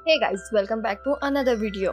Hey guys, welcome back to another video.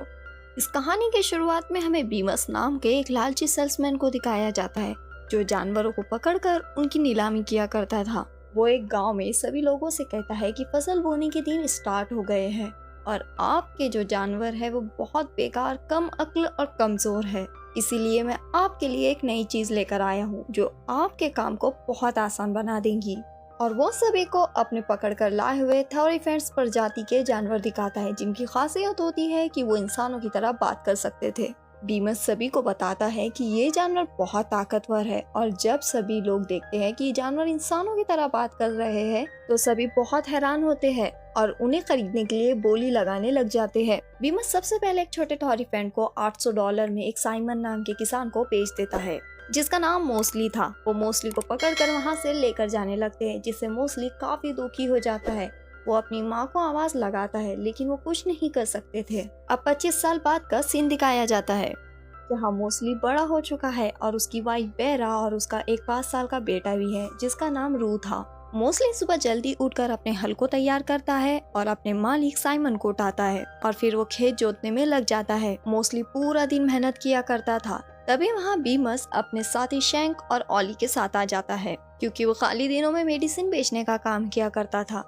इस कहानी की शुरुआत में हमें बीमस नाम के एक लालची सेल्समैन को दिखाया जाता है जो जानवरों को पकड़कर उनकी नीलामी किया करता था। वो एक गांव में सभी लोगों से कहता है कि फसल बोने के दिन स्टार्ट हो गए हैं और आपके जो जानवर है वो बहुत बेकार, कम अक्ल और कमजोर है। इसीलिए मैं आपके लिए एक नई चीज लेकर आया हूँ जो आपके काम को बहुत आसान बना देंगी। और वो सभी को अपने पकड़ कर लाए हुए थोरिफेंट्स प्रजाति के जानवर दिखाता है जिनकी खासियत होती है कि वो इंसानों की तरह बात कर सकते थे। बीमस सभी को बताता है कि ये जानवर बहुत ताकतवर है और जब सभी लोग देखते हैं कि ये जानवर इंसानों की तरह बात कर रहे हैं तो सभी बहुत हैरान होते हैं और उन्हें खरीदने के लिए बोली लगाने लग जाते हैं। बीमस सबसे पहले एक छोटे थोरिफेंट को $800 में एक साइमन नाम के किसान को बेच देता है जिसका नाम मोस्टली था। वो मोस्टली को पकड़कर वहां से लेकर जाने लगते हैं जिससे मोस्टली काफी दुखी हो जाता है। वो अपनी माँ को आवाज लगाता है लेकिन वो कुछ नहीं कर सकते थे। अब 25 साल बाद का सीन दिखाया जाता है जहाँ मोस्टली बड़ा हो चुका है और उसकी वाइफ बेरा और उसका एक 5 साल का बेटा भी है जिसका नाम रू था। मोस्टली सुबह जल्दी उठकर अपने हल को तैयार करता है और अपने मालिक साइमन को उठाता है और फिर वो खेत जोतने में लग जाता है। मोस्टली पूरा दिन मेहनत किया करता था। तभी वहाँ बीमस अपने साथी शैंक और ऑली के साथ आ जाता है क्योंकि वो खाली दिनों में मेडिसिन बेचने का काम किया करता था।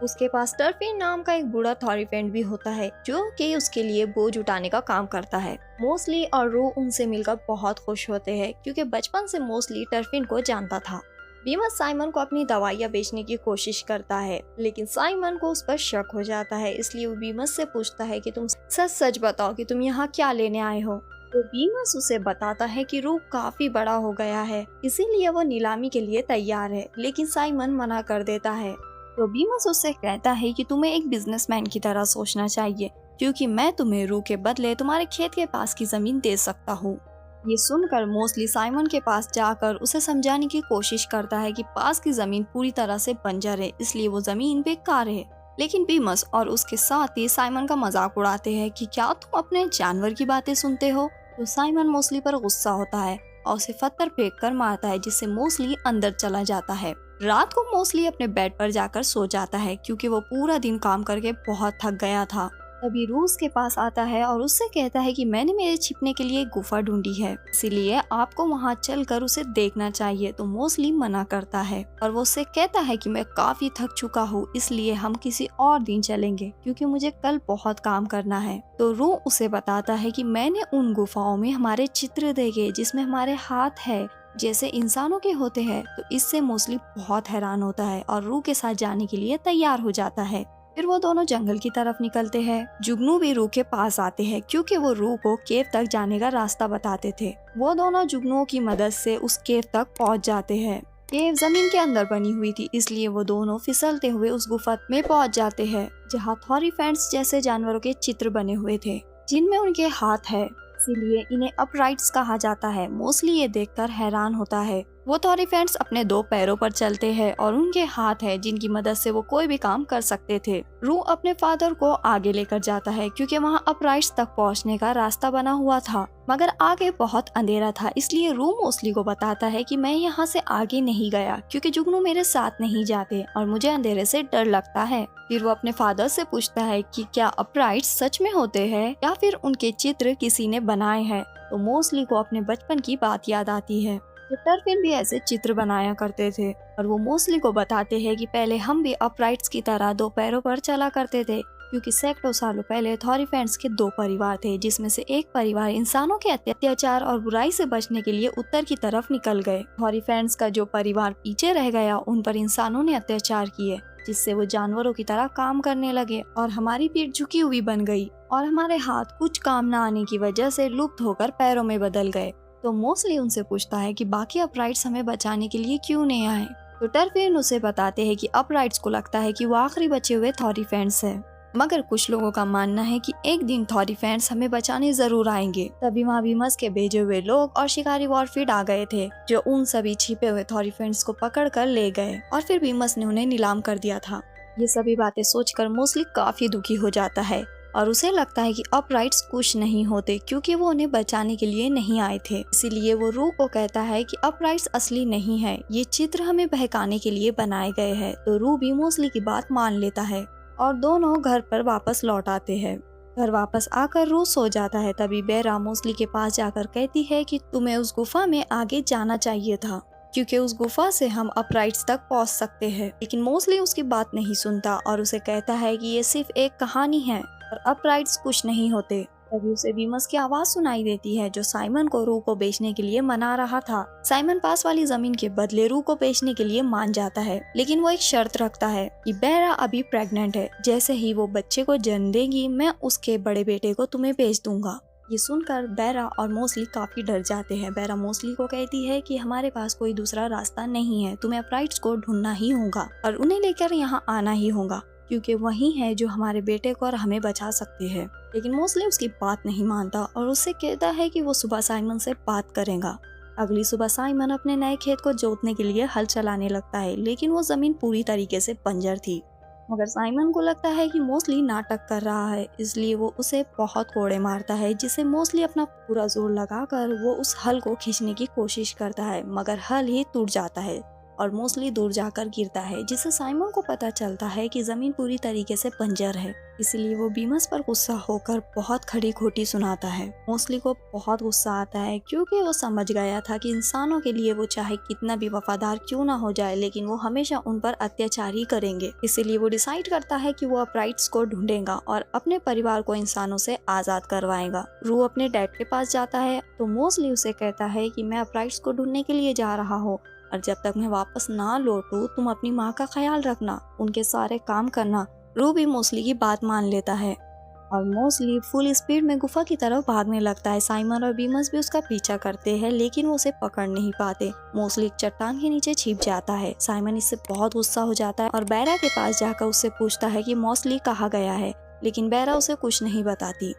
उसके पास टर्फिन नाम का एक बूढ़ा थोरिफेंट भी होता है जो कि उसके लिए बोझ उठाने का काम करता है। मोस्टली और रू उनसे मिलकर बहुत खुश होते हैं क्योंकि बचपन से मोस्टली टर्फिन को जानता था। बीमस साइमन को अपनी दवाइयाँ बेचने की कोशिश करता है लेकिन साइमन को उस पर शक हो जाता है, इसलिए वो बीमस से पूछता है कि तुम सच सच बताओ कि तुम यहाँ क्या लेने आए हो। तो बीमस उसे बताता है कि रू काफी बड़ा हो गया है इसीलिए वो नीलामी के लिए तैयार है, लेकिन साइमन मना कर देता है। तो बीमस उससे कहता है कि तुम्हें एक बिजनेसमैन की तरह सोचना चाहिए क्योंकि मैं तुम्हें रू के बदले तुम्हारे खेत के पास की जमीन दे सकता हूँ। ये सुनकर मोस्टली साइमन के पास जाकर उसे समझाने की कोशिश करता है कि पास की जमीन पूरी तरह से बंजर है इसलिए वो जमीन बेकार है। लेकिन बीमस और उसके साथ ही साइमन का मजाक उड़ाते हैं कि क्या तुम अपने जानवर की बातें सुनते हो। तो साइमन मोस्टली पर गुस्सा होता है और उसे पत्थर फेंक कर मारता है जिससे मोस्टली अंदर चला जाता है। रात को मोस्टली अपने बेड पर जाकर सो जाता है क्योंकि वो पूरा दिन काम करके बहुत थक गया था। तभी रूस के पास आता है और उससे कहता है कि मैंने मेरे छिपने के लिए एक गुफा ढूंढी है इसीलिए आपको वहां चलकर उसे देखना चाहिए। तो मोस्टली मना करता है और वो उससे कहता है कि मैं काफी थक चुका हूँ इसलिए हम किसी और दिन चलेंगे क्योंकि मुझे कल बहुत काम करना है। तो रू उसे बताता है कि मैंने उन गुफाओं में हमारे चित्र देखे जिसमें हमारे हाथ है जैसे इंसानों के होते हैं। तो इससे मोस्टली बहुत हैरान होता है और रू के साथ जाने के लिए तैयार हो जाता है। फिर वो दोनों जंगल की तरफ निकलते हैं। जुगनू भी रू के पास आते हैं क्योंकि वो रू को केव तक जाने का रास्ता बताते थे। वो दोनों जुगनुओं की मदद से उस केव तक पहुंच जाते हैं। केव जमीन के अंदर बनी हुई थी इसलिए वो दोनों फिसलते हुए उस गुफा में पहुंच जाते हैं जहाँ थोरिफेंट्स जैसे जानवरों के चित्र बने हुए थे जिनमें उनके हाथ है, इसीलिए इन्हें अपराइट्स कहा जाता है। मोस्टली ये देखकर हैरान होता है। वो थोरिफेंट्स अपने 2 पैरों पर चलते हैं और उनके हाथ है जिनकी मदद से वो कोई भी काम कर सकते थे। रू अपने फादर को आगे लेकर जाता है क्योंकि वहाँ अपराइट्स तक पहुँचने का रास्ता बना हुआ था मगर आगे बहुत अंधेरा था, इसलिए रू मोस्टली को बताता है कि मैं यहाँ से आगे नहीं गया क्योंकि जुगनू मेरे साथ नहीं जाते और मुझे अंधेरे से डर लगता है। फिर वो अपने फादर से पूछता है कि क्या अपराइट्स सच में होते हैं या फिर उनके चित्र किसी ने बनाए हैं। तो मोस्टली को अपने बचपन की बात याद आती है। तो टर्फिन भी ऐसे चित्र बनाया करते थे और वो मोस्टली को बताते हैं कि पहले हम भी अपराइट्स की तरह 2 पैरों पर चला करते थे क्योंकि सैकड़ों सालों पहले थोरिफेंट्स के 2 परिवार थे जिसमें से एक परिवार इंसानों के अत्याचार और बुराई से बचने के लिए उत्तर की तरफ निकल गए। थोरिफेंट्स का जो परिवार पीछे रह गया उन पर इंसानों ने अत्याचार किए जिससे वो जानवरों की तरह काम करने लगे और हमारी पीठ झुकी हुई बन गई और हमारे हाथ कुछ काम न आने की वजह से लुप्त होकर पैरों में बदल गए। तो मोस्टली उनसे पूछता है कि बाकी अपराइट्स हमें बचाने के लिए क्यों नहीं आए। तो टर्फिन उसे बताते हैं कि अपराइट्स को लगता है कि वो आखिरी बचे हुए थोरिफेंट्स है मगर कुछ लोगों का मानना है कि एक दिन थोरिफेंट्स हमें बचाने जरूर आएंगे। तभी वहाँ बीमस के भेजे हुए लोग और शिकारी वॉरफीड आ गए थे जो उन सभी छिपे हुए थोरिफेंट्स को पकड़ कर ले गए और फिर बीमस ने उन्हें नीलाम कर दिया था। ये सभी बातें सोचकर मोस्टली काफी दुखी हो जाता है और उसे लगता है कि अपराइट्स कुछ नहीं होते क्योंकि वो उन्हें बचाने के लिए नहीं आए थे। इसीलिए वो रू को कहता है कि अपराइट्स असली नहीं है, ये चित्र हमें बहकाने के लिए बनाए गए हैं। तो रू भी मोस्टली की बात मान लेता है और दोनों घर पर वापस लौट आते हैं। घर वापस आकर रू सो जाता है। तभी बेरा मोस्टली के पास जाकर कहती है कि तुम्हें उस गुफा में आगे जाना चाहिए था, क्योंकि उस गुफा से हम अपराइट्स तक पहुंच सकते हैं। लेकिन मोस्टली उसकी बात नहीं सुनता और उसे कहता है कि ये सिर्फ एक कहानी है और अपराइट्स कुछ नहीं होते। तभी उसे बीमस की आवाज सुनाई देती है, जो साइमन को रू को बेचने के लिए मना रहा था। साइमन पास वाली जमीन के बदले रू को बेचने के लिए मान जाता है, लेकिन वो एक शर्त रखता है कि बेरा अभी प्रेग्नेंट है। जैसे ही वो बच्चे को जन्म देगी, मैं उसके बड़े बेटे को तुम्हें बेच दूंगा। ये सुनकर बेरा और मोस्टली काफी डर जाते हैं। बेरा मोस्टली को कहती है कि हमारे पास कोई दूसरा रास्ता नहीं है, तुम्हें अपराइट्स को ढूंढना ही होगा और उन्हें लेकर यहाँ आना ही होगा, क्योंकि वही है जो हमारे बेटे को और हमें बचा सकते हैं। लेकिन मोस्टली उसकी बात नहीं मानता और उससे कहता है कि वो सुबह साइमन से बात करेगा। अगली सुबह साइमन अपने नए खेत को जोतने के लिए हल चलाने लगता है, लेकिन वो जमीन पूरी तरीके से बंजर थी। मगर साइमन को लगता है कि मोस्टली नाटक कर रहा है, इसलिए वो उसे बहुत कोड़े मारता है, जिसे मोस्टली अपना पूरा जोर लगाकर वो उस हल को खींचने की कोशिश करता है, मगर हल ही टूट जाता है और मोस्टली दूर जाकर गिरता है, जिससे साइमन को पता चलता है कि जमीन पूरी तरीके से बंजर है। इसलिए वो बीमस पर गुस्सा होकर बहुत खड़ी खोटी सुनाता है। मोस्टली को बहुत गुस्सा आता है, क्योंकि वो समझ गया था कि इंसानों के लिए वो चाहे कितना भी वफादार क्यों ना हो जाए, लेकिन वो हमेशा उन पर अत्याचार ही करेंगे। इसीलिए वो डिसाइड करता है कि वो अपराइट्स को ढूंढेगा और अपने परिवार को इंसानों से आजाद करवाएगा। रू अपने डैड के पास जाता है तो मोस्टली उसे कहता है कि मैं अपराइट्स को ढूंढने के लिए जा रहा हूँ और जब तक मैं वापस ना लौटूं, तुम अपनी माँ का ख्याल रखना, उनके सारे काम करना। रू भी मोस्टली की बात मान लेता है और मोस्टली फुल स्पीड में गुफा की तरफ भागने लगता है। साइमन और बीमस भी उसका पीछा करते हैं, लेकिन वो उसे पकड़ नहीं पाते। मोस्टली एक चट्टान के नीचे छिप जाता है। साइमन इससे बहुत गुस्सा हो जाता है और बेरा के पास जाकर उससे पूछता है कि मोस्टली कहाँ गया है, लेकिन बेरा उसे कुछ नहीं बताती।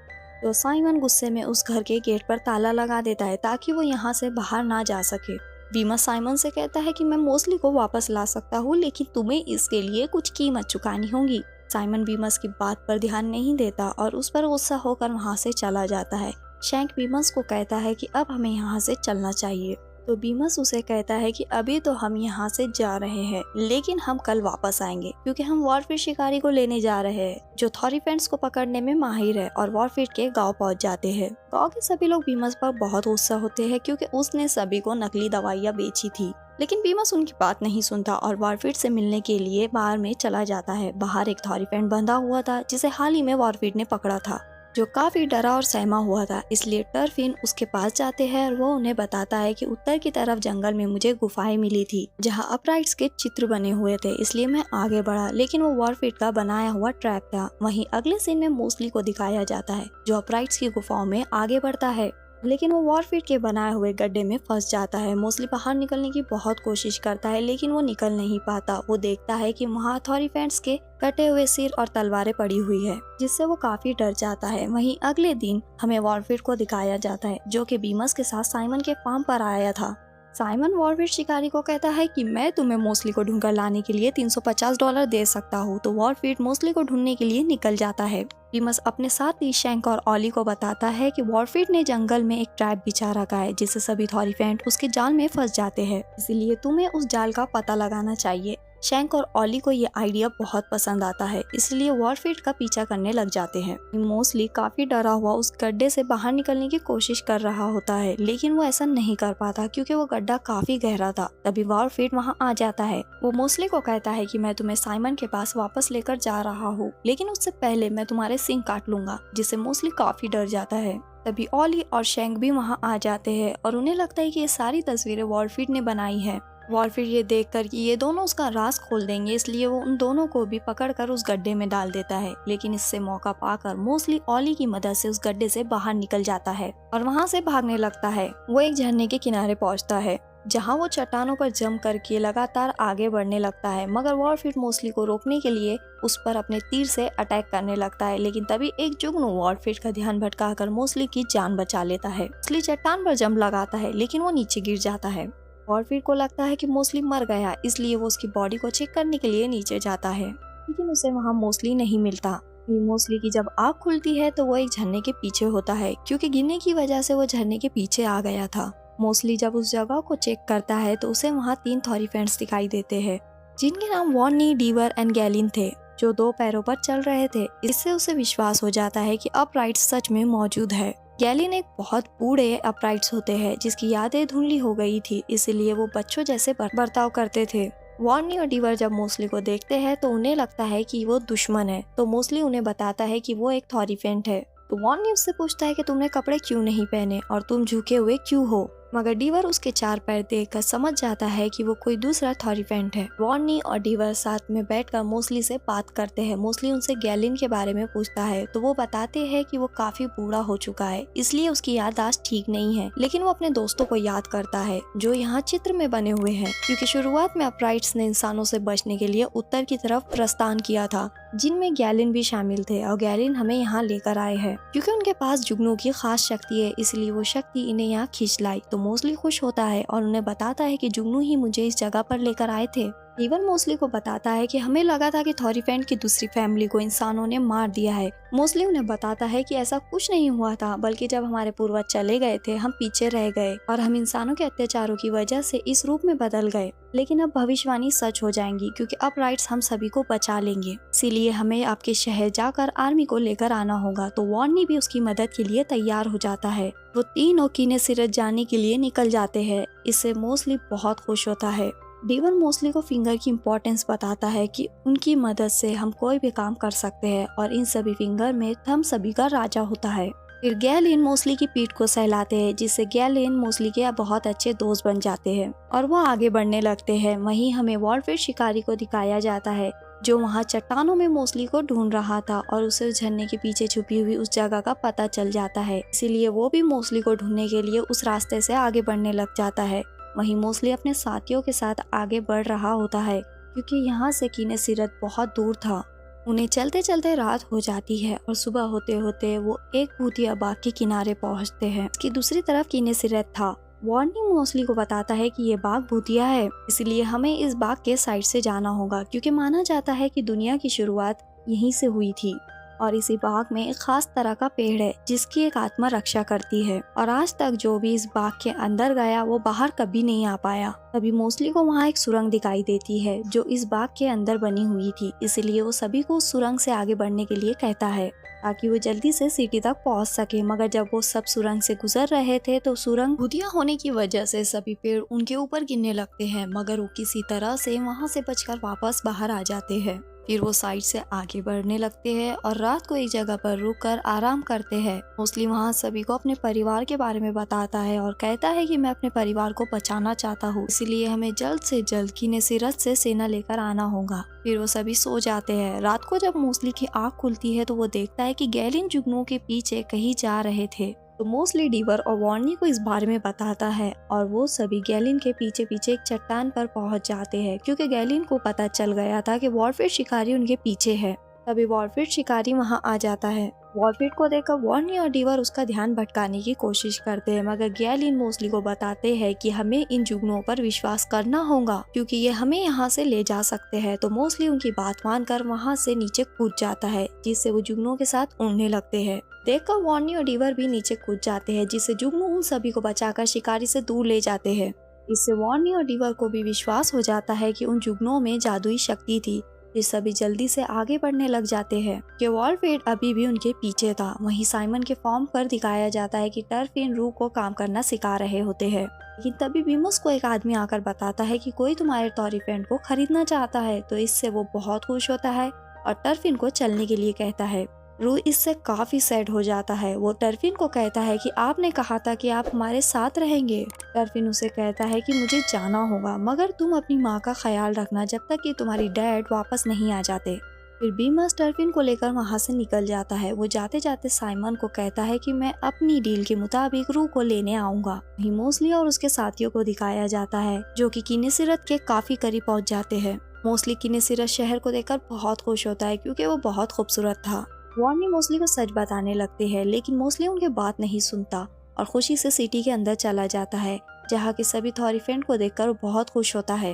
तो साइमन गुस्से में उस घर के गेट पर ताला लगा देता है ताकि वो यहाँ से बाहर ना जा सके। बीमस साइमन से कहता है कि मैं मोस्टली को वापस ला सकता हूँ, लेकिन तुम्हें इसके लिए कुछ कीमत चुकानी होगी। साइमन बीमस की बात पर ध्यान नहीं देता और उस पर गुस्सा होकर वहाँ से चला जाता है। शैंक बीमस को कहता है कि अब हमें यहाँ से चलना चाहिए। तो बीमस उसे कहता है कि अभी तो हम यहाँ से जा रहे हैं, लेकिन हम कल वापस आएंगे, क्योंकि हम वॉरफिट शिकारी को लेने जा रहे हैं, जो थॉरीफेंट्स को पकड़ने में माहिर है, और वॉरफिट के गांव पहुँच जाते हैं। गांव के सभी लोग बीमस पर बहुत गुस्सा होते हैं, क्योंकि उसने सभी को नकली दवाइयाँ बेची थी। लेकिन बीमस उनकी बात नहीं सुनता और वॉरफिट से मिलने के लिए बाहर में चला जाता है। बाहर एक थॉरीफेंट बंधा हुआ था, जिसे हाल ही में वॉरफिट ने पकड़ा था, जो काफी डरा और सहमा हुआ था। इसलिए टर्फिन उसके पास जाते हैं और वो उन्हें बताता है कि उत्तर की तरफ जंगल में मुझे गुफाएं मिली थी, जहां अपराइट्स के चित्र बने हुए थे, इसलिए मैं आगे बढ़ा, लेकिन वो वॉरफिट का बनाया हुआ ट्रैप था। वहीं अगले सीन में मोस्टली को दिखाया जाता है, जो अपराइट्स की गुफाओं में आगे बढ़ता है, लेकिन वो वॉरफिट के बनाए हुए गड्ढे में फंस जाता है। मोस्टली बाहर निकलने की बहुत कोशिश करता है, लेकिन वो निकल नहीं पाता। वो देखता है कि वहाँ थॉरीफेंट्स के कटे हुए सिर और तलवारें पड़ी हुई है, जिससे वो काफी डर जाता है। वहीं अगले दिन हमें वॉरफिट को दिखाया जाता है, जो कि बीमस के साथ साइमन के फार्म पर आया था। साइमन वॉरफिट शिकारी को कहता है कि मैं तुम्हें मोस्टली को ढूंढकर लाने के लिए $350 दे सकता हूँ। तो वॉरफिट मोस्टली को ढूंढने के लिए निकल जाता है। बीमस अपने साथ ही शैंक और ऑली को बताता है कि वॉरफिट ने जंगल में एक ट्रैप बिछा रखा है, जिससे सभी थॉरीफेंट उसके जाल में फंस जाते हैं, इसलिए तुम्हें उस जाल का पता लगाना चाहिए। शैंक और ऑली को ये आइडिया बहुत पसंद आता है, इसलिए वॉरफिट का पीछा करने लग जाते हैं। मोस्टली काफी डरा हुआ उस गड्ढे से बाहर निकलने की कोशिश कर रहा होता है, लेकिन वो ऐसा नहीं कर पाता, क्योंकि वो गड्ढा काफी गहरा था। तभी वॉरफिट वहाँ आ जाता है। वो मोस्टली को कहता है कि मैं तुम्हें साइमन के पास वापस लेकर जा रहा हूँ, लेकिन उससे पहले मैं तुम्हारे सिंग काट लूंगा, जिससे मोस्टली काफी डर जाता है। तभी ऑली और शैंक भी वहाँ आ जाते हैं और उन्हें लगता है कि ये सारी तस्वीरें वॉरफिट ने बनाई है। वॉरफिट ये देखकर कि ये दोनों उसका राज खोल देंगे, इसलिए वो उन दोनों को भी पकड़कर उस गड्ढे में डाल देता है। लेकिन इससे मौका पाकर मोस्टली ऑली की मदद से उस गड्ढे से बाहर निकल जाता है और वहाँ से भागने लगता है। वो एक झरने के किनारे पहुँचता है, जहाँ वो चट्टानों पर जम करके लगातार आगे बढ़ने लगता है, मगर वॉरफिट मोस्टली को रोकने के लिए उस पर अपने तीर से अटैक करने लगता है। लेकिन तभी एक जुगनू वॉरफिट का ध्यान भटकाकर मोस्टली की जान बचा लेता है। मोस्टली चट्टान पर जंप लगाता है, लेकिन वो नीचे गिर जाता है। वॉरफिट को लगता है कि मोस्टली मर गया, इसलिए वो उसकी बॉडी को चेक करने के लिए नीचे जाता है, लेकिन उसे वहाँ मोस्टली नहीं मिलता। मोस्टली की जब आँख खुलती है तो वो एक झरने के पीछे होता है, क्योंकि गिरने की वजह से वो झरने के पीछे आ गया था। मोस्टली जब उस जगह को चेक करता है तो उसे वहाँ 3 थॉरीफेंट्स दिखाई देते हैं, जिनके नाम वॉर्नी, डीवर एंड गैलिन थे, जो 2 पैरों पर चल रहे थे। इससे उसे विश्वास हो जाता है कि अपराइट्स सच में मौजूद है। गैलिन एक बहुत बूढ़े अपराइट्स होते हैं जिसकी यादें धुंधली हो गई थी, इसलिए वो बच्चों जैसे बर्ताव करते थे। वॉर्नी और डीवर जब मोस्टली को देखते हैं तो उन्हें लगता है कि वो दुश्मन है, तो मोस्टली उन्हें बताता है कि वो एक थॉरीफेंट है। तो वॉर्नी उससे पूछता है कि तुमने कपड़े क्यों नहीं पहने और तुम झुके हुए क्यों हो, मगर डीवर उसके 4 पैर देखकर समझ जाता है कि वो कोई दूसरा थॉरीफेंट है। वॉर्नी और डीवर साथ में बैठकर मोस्टली से बात करते हैं। मोस्टली उनसे गैलिन के बारे में पूछता है तो वो बताते हैं कि वो काफी बूढ़ा हो चुका है, इसलिए उसकी याददाश्त ठीक नहीं है, लेकिन वो अपने दोस्तों को याद करता है जो यहाँ चित्र में बने हुए हैं, क्योंकि शुरुआत में अपराइट्स ने इंसानों से बचने के लिए उत्तर की तरफ प्रस्थान किया था, जिनमें गैलिन भी शामिल थे, और गैलिन हमें यहाँ लेकर आए हैं क्योंकि उनके पास जुगनू की खास शक्ति है, इसलिए वो शक्ति इन्हें यहाँ खींच लाई। तो मोस्टली खुश होता है और उन्हें बताता है कि जुगनू ही मुझे इस जगह पर लेकर आए थे। डीवर मोस्टली को बताता है कि हमें लगा था कि थॉरीफेंट की दूसरी फैमिली को इंसानों ने मार दिया है। मोस्टली उन्हें बताता है कि ऐसा कुछ नहीं हुआ था, बल्कि जब हमारे पूर्वज चले गए थे हम पीछे रह गए और हम इंसानों के अत्याचारों की वजह से इस रूप में बदल गए। लेकिन अब भविष्यवाणी सच हो जाएंगी क्योंकि अपराइट्स हम सभी को बचा लेंगे, इसीलिए हमें आपके शहर जाकर आर्मी को लेकर आना होगा। तो वॉर्नी भी उसकी मदद के लिए तैयार हो जाता है। वो तीनों कीने सिरत जाने के लिए निकल जाते हैं। इससे मोस्टली बहुत खुश होता है। डीवर मोस्टली को फिंगर की इम्पोर्टेंस बताता है कि उनकी मदद से हम कोई भी काम कर सकते हैं और इन सभी फिंगर में हम सभी का राजा होता है। फिर गैलिन मोस्टली की पीठ को सहलाते हैं, जिससे गैलिन मोस्टली के बहुत अच्छे दोस्त बन जाते हैं और वो आगे बढ़ने लगते हैं। वहीं हमें वॉलफिश शिकारी को दिखाया जाता है जो वहाँ चट्टानों में मोस्टली को ढूंढ रहा था और उसे उस झरने के पीछे छुपी हुई उस जगह का पता चल जाता है, इसीलिए वो भी मोस्टली को ढूंढने के लिए उस रास्ते से आगे बढ़ने लग जाता है। वहीं मोस्टली अपने साथियों के साथ आगे बढ़ रहा होता है क्योंकि यहाँ से कीने सिरत बहुत दूर था। उन्हें चलते चलते रात हो जाती है और सुबह होते होते वो एक भूतिया बाग के किनारे पहुँचते हैं। इसकी दूसरी तरफ कीने सिरत था। वॉर्नी मोस्टली को बताता है कि ये बाग भूतिया है, इसलिए हमें इस बाग के साइड से जाना होगा क्योंकि माना जाता है कि दुनिया की शुरुआत यहीं से हुई थी और इसी बाग में एक खास तरह का पेड़ है जिसकी एक आत्मा रक्षा करती है, और आज तक जो भी इस बाग के अंदर गया वो बाहर कभी नहीं आ पाया। तभी मोस्टली को वहाँ एक सुरंग दिखाई देती है जो इस बाग के अंदर बनी हुई थी, इसलिए वो सभी को उस सुरंग से आगे बढ़ने के लिए कहता है ताकि वो जल्दी से सिटी तक पहुंच सके। मगर जब वो सब सुरंग से गुजर रहे थे तो सुरंग भूतिया होने की वजह से सभी पेड़ उनके ऊपर गिरने लगते हैं, मगर वो किसी तरह से वहां से बचकर वापस बाहर आ जाते हैं। फिर वो साइड से आगे बढ़ने लगते हैं और रात को एक जगह पर रुककर आराम करते हैं। मोस्टली वहाँ सभी को अपने परिवार के बारे में बताता है और कहता है कि मैं अपने परिवार को बचाना चाहता हूँ, इसलिए हमें जल्द से जल्द कीने सिरत से सेना लेकर आना होगा। फिर वो सभी सो जाते हैं। रात को जब मोस्टली की आँख खुलती है तो वो देखता है कि गैलिन जुगनू के पीछे कहीं जा रहे थे। तो मोस्टली डीवर और वॉर्नी को इस बारे में बताता है और वो सभी गैलिन के पीछे पीछे एक चट्टान पर पहुंच जाते हैं क्योंकि गैलिन को पता चल गया था कि वॉलफिश शिकारी उनके पीछे है। तभी वॉलफिश शिकारी वहां आ जाता है। वॉलफिश को देखकर वॉर्नी और डीवर उसका ध्यान भटकाने की कोशिश करते हैं, मगर गैलिन मोस्टली को बताते हैं कि हमें इन जुगनुओं पर विश्वास करना होगा क्योंकि ये हमें यहाँ से ले जा सकते हैं। तो मोस्टली उनकी बात मानकर वहाँ से नीचे कूद जाता है, जिससे वो जुगनुओं के साथ उड़ने लगते हैं। देखकर वॉर्नी और डीवर भी नीचे कूद जाते हैं, जिससे जुगनू उन सभी को बचाकर शिकारी से दूर ले जाते हैं। इससे वॉर्नी और डीवर को भी विश्वास हो जाता है कि उन जुगनुओं में जादुई शक्ति थी। ये सभी जल्दी से आगे बढ़ने लग जाते हैं कि वॉलफेड अभी भी उनके पीछे था। वहीं साइमन के फॉर्म पर दिखाया जाता है कि टर्फिन रू को काम करना सिखा रहे होते हैं, लेकिन तभी बीमस को एक आदमी आकर बताता है कि कोई तुम्हारे टॉरीफेंट को खरीदना चाहता है। तो इससे वो बहुत खुश होता है और टर्फिन को चलने के लिए कहता है। रू इससे काफी सैड हो जाता है। वो टर्फिन को कहता है कि आपने कहा था कि आप हमारे साथ रहेंगे। टर्फिन उसे कहता है कि मुझे जाना होगा, मगर तुम अपनी माँ का ख्याल रखना जब तक कि तुम्हारी डैड वापस नहीं आ जाते। फिर बीमस टर्फिन को लेकर वहाँ से निकल जाता है। वो जाते जाते साइमन को कहता है कि मैं अपनी डील के मुताबिक रू को लेने आऊंगा। वहीं मोस्टली और उसके साथियों को दिखाया जाता है जो कि कीनेसिरत के काफी करीब पहुँच जाते हैं। मोस्टली कीनेसिरत शहर को देखकर बहुत खुश होता है क्योंकि वो बहुत खूबसूरत था। वॉर्नी मोस्टली को सच बताने लगते हैं, लेकिन मोस्टली उनके बात नहीं सुनता और खुशी से सिटी के अंदर चला जाता है, जहाँ के सभी थॉरीफेंट को देखकर वो बहुत खुश होता है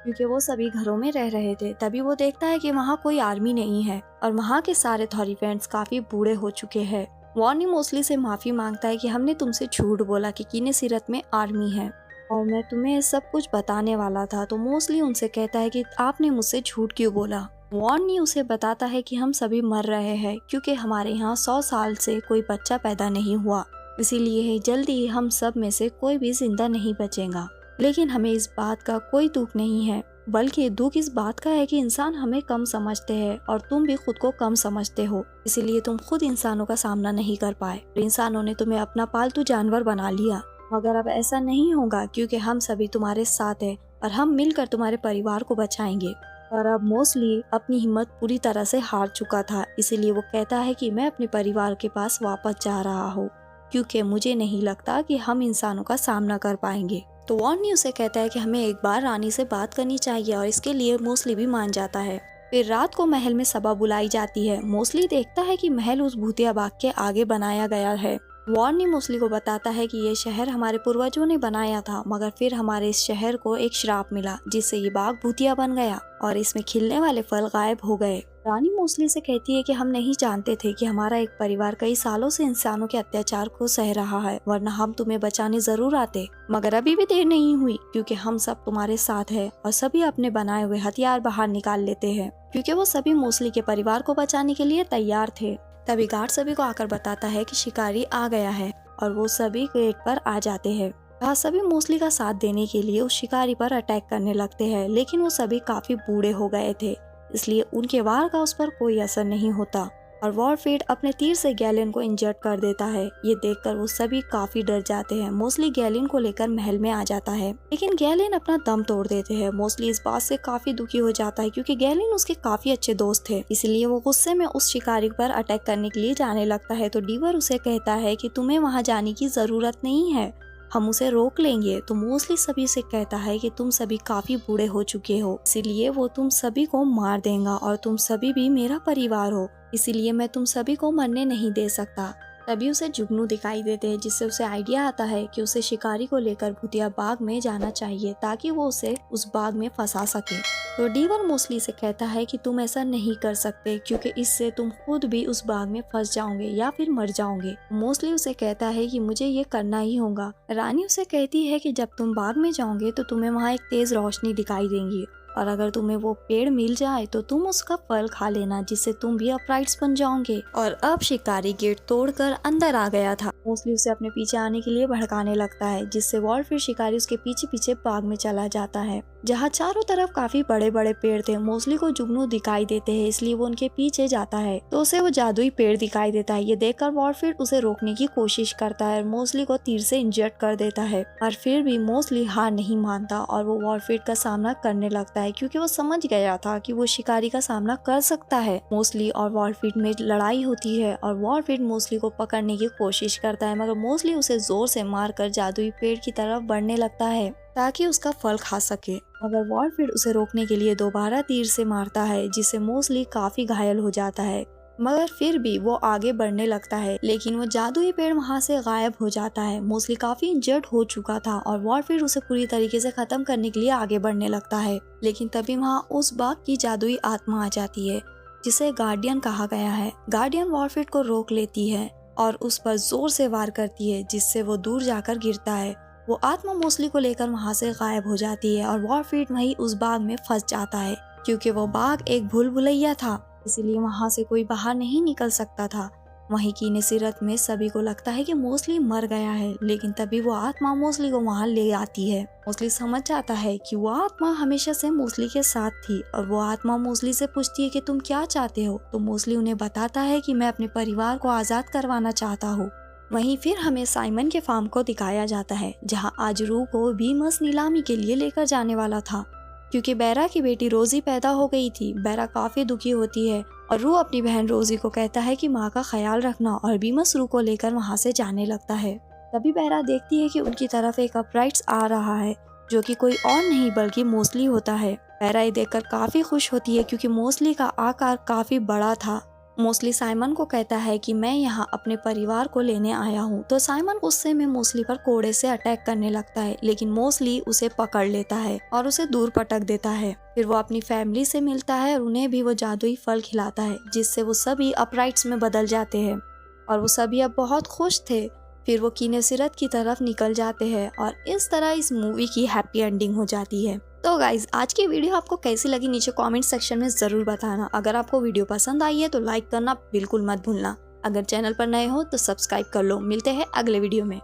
क्योंकि वो सभी घरों में रह रहे थे। तभी वो देखता है कि वहाँ कोई आर्मी नहीं है और वहाँ के सारे थॉरीफेंट्स काफी बूढ़े हो चुके हैं। वॉर्नी मोस्टली से माफी मांगता है कि हमने तुमसे झूठ बोला कि कीनेसिरत में आर्मी है और मैं तुम्हें सब कुछ बताने वाला था। तो मोस्टली उनसे कहता है कि आपने मुझसे झूठ क्यों बोला। वॉर्नी उसे बताता है कि हम सभी मर रहे हैं क्योंकि हमारे यहाँ 100 साल से कोई बच्चा पैदा नहीं हुआ, इसीलिए जल्दी ही हम सब में से कोई भी जिंदा नहीं बचेगा। लेकिन हमें इस बात का कोई दुख नहीं है, बल्कि दुख इस बात का है कि इंसान हमें कम समझते हैं और तुम भी खुद को कम समझते हो, इसीलिए तुम खुद इंसानों का सामना नहीं कर पाए। इंसानों ने तुम्हें अपना पालतू जानवर बना लिया, मगर अब ऐसा नहीं होगा क्योंकि हम सभी तुम्हारे साथ हैं और हम मिलकर तुम्हारे परिवार को बचाएंगे। और अब मोस्टली अपनी हिम्मत पूरी तरह से हार चुका था, इसीलिए वो कहता है कि मैं अपने परिवार के पास वापस जा रहा हूँ क्योंकि मुझे नहीं लगता कि हम इंसानों का सामना कर पाएंगे। तो वॉर्नी उसे कहता है कि हमें एक बार रानी से बात करनी चाहिए और इसके लिए मोस्टली भी मान जाता है। फिर रात को महल में सभा बुलाई जाती है। मोस्टली देखता है कि महल उस भूतिया बाग के आगे बनाया गया है। वॉर्नी मोस्टली को बताता है कि ये शहर हमारे पूर्वजों ने बनाया था, मगर फिर हमारे इस शहर को एक श्राप मिला जिससे ये बाग भूतिया बन गया और इसमें खिलने वाले फल गायब हो गए। रानी मोस्टली से कहती है कि हम नहीं जानते थे कि हमारा एक परिवार कई सालों से इंसानों के अत्याचार को सह रहा है, वरना हम तुम्हें बचाने जरूर आते, मगर अभी भी देर नहीं हुई क्योंकि हम सब तुम्हारे साथ हैं। और सभी अपने बनाए हुए हथियार बाहर निकाल लेते हैं क्योंकि वो सभी मोस्टली के परिवार को बचाने के लिए तैयार थे। तभी गार्ड सभी को आकर बताता है कि शिकारी आ गया है और वो सभी गेट पर आ जाते हैं। वहाँ सभी मोस्टली का साथ देने के लिए उस शिकारी पर अटैक करने लगते हैं, लेकिन वो सभी काफी बूढ़े हो गए थे, इसलिए उनके वार का उस पर कोई असर नहीं होता और वॉरफील्ड अपने तीर से गैलिन को इंजर्ड कर देता है। ये देखकर वो सभी काफी डर जाते हैं। मोस्टली गैलिन को लेकर महल में आ जाता है, लेकिन गैलिन अपना दम तोड़ देते हैं। मोस्टली इस बात से काफी दुखी हो जाता है क्योंकि गैलिन उसके काफी अच्छे दोस्त थे, इसलिए वो गुस्से में उस शिकारी पर अटैक करने के लिए जाने लगता है। तो डीवर उसे कहता है कि तुम्हें वहाँ जाने की जरूरत नहीं है, हम उसे रोक लेंगे। तो मोस्टली सभी से कहता है कि तुम सभी काफी बूढ़े हो चुके हो, इसीलिए वो तुम सभी को मार देगा और तुम सभी भी मेरा परिवार हो, इसीलिए मैं तुम सभी को मरने नहीं दे सकता। तभी उसे जुगनू दिखाई देते हैं, जिससे उसे आइडिया आता है कि उसे शिकारी को लेकर भूतिया बाग में जाना चाहिए ताकि वो उसे उस बाग में फंसा सके। तो डीवर मोस्टली से कहता है कि तुम ऐसा नहीं कर सकते क्योंकि इससे तुम खुद भी उस बाग में फंस जाओगे या फिर मर जाओगे। मोस्टली उसे कहता है कि मुझे ये करना ही होगा। रानी उसे कहती है कि जब तुम बाग में जाओगे तो तुम्हें वहाँ एक तेज रोशनी दिखाई देंगी और अगर तुम्हें वो पेड़ मिल जाए तो तुम उसका फल खा लेना, जिससे तुम भी अपराइट्स बन जाओगे। और अब शिकारी गेट तोड़कर अंदर आ गया था। मोस्टली उसे अपने पीछे आने के लिए भड़काने लगता है, जिससे वॉरफील्ड शिकारी उसके पीछे पीछे बाग में चला जाता है जहाँ चारों तरफ काफी बड़े बड़े पेड़ थे। मोस्टली को जुगनू दिखाई देते हैं, इसलिए वो उनके पीछे जाता है तो उसे वो जादुई पेड़ दिखाई देता है। ये देखकर वॉरफील्ड उसे रोकने की कोशिश करता है और मोस्टली को तीर से इंजर्ड कर देता है, पर फिर भी मोस्टली हार नहीं मानता और वो वॉरफील्ड का सामना करने लगता है क्योंकि वो समझ गया था कि वो शिकारी का सामना कर सकता है। मोस्टली और वॉरफील्ड में लड़ाई होती है और वॉरफील्ड मोस्टली को पकड़ने की कोशिश करता है, मगर मोस्टली उसे जोर से मारकर जादुई पेड़ की तरफ बढ़ने लगता है ताकि उसका फल खा सके, मगर वॉरफील्ड उसे रोकने के लिए दोबारा तीर से मारता है, जिससे मोस्टली काफी घायल हो जाता है, मगर फिर भी वो आगे बढ़ने लगता है, लेकिन वो जादुई पेड़ वहाँ से गायब हो जाता है। मोस्टली काफी इंजर्ड हो चुका था और वॉरफील्ड उसे पूरी तरीके से खत्म करने के लिए आगे बढ़ने लगता है, लेकिन तभी वहाँ उस बाग की जादुई आत्मा आ जाती है जिसे गार्डियन कहा गया है। गार्डियन वॉरफील्ड को रोक लेती है और उस पर जोर से वार करती है, जिससे वो दूर जाकर गिरता है। वो आत्मा मोस्टली को लेकर वहाँ से गायब हो जाती है और वॉरफील्ड वहीं उस बाग में फंस जाता है क्योंकि वो बाग एक भूल भुलैया था, इसीलिए वहाँ से कोई बाहर नहीं निकल सकता था। वहीं की नसीरत में सभी को लगता है कि मोस्टली मर गया है, लेकिन तभी वो आत्मा मोस्टली को वहाँ ले आती है। मोस्टली समझ जाता है कि वो आत्मा हमेशा से मोस्टली के साथ थी और वो आत्मा मोस्टली से पूछती है कि तुम क्या चाहते हो। तो मोस्टली उन्हें बताता है कि मैं अपने परिवार को आजाद करवाना चाहता हूँ। वहीं फिर हमें साइमन के फार्म को दिखाया जाता है जहाँ आज रू को बीमस नीलामी के लिए लेकर जाने वाला था क्योंकि बेरा की बेटी रोजी पैदा हो गई थी। बेरा काफी दुखी होती है और रू अपनी बहन रोजी को कहता है कि माँ का ख्याल रखना और बीमस रू को लेकर वहाँ से जाने लगता है। तभी बेरा देखती है कि उनकी तरफ एक अपराइट्स आ रहा है जो कि कोई और नहीं बल्कि मोस्टली होता है। बेरा ये देखकर काफी खुश होती है क्योंकि मोस्टली का आकार काफी बड़ा था। मोस्टली साइमन को कहता है कि मैं यहाँ अपने परिवार को लेने आया हूँ। तो साइमन गुस्से में मोस्टली पर कोड़े से अटैक करने लगता है, लेकिन मोस्टली उसे पकड़ लेता है और उसे दूर पटक देता है। फिर वो अपनी फैमिली से मिलता है और उन्हें भी वो जादुई फल खिलाता है, जिससे वो सभी अपराइट्स में बदल जाते हैं और वो सभी अब बहुत खुश थे। फिर वो कीनेसिरत की तरफ निकल जाते हैं और इस तरह इस मूवी की हैप्पी एंडिंग हो जाती है। तो गाइज आज की वीडियो आपको कैसी लगी नीचे कमेंट सेक्शन में ज़रूर बताना। अगर आपको वीडियो पसंद आई है तो लाइक करना बिल्कुल मत भूलना। अगर चैनल पर नए हो तो सब्सक्राइब कर लो। मिलते हैं अगले वीडियो में।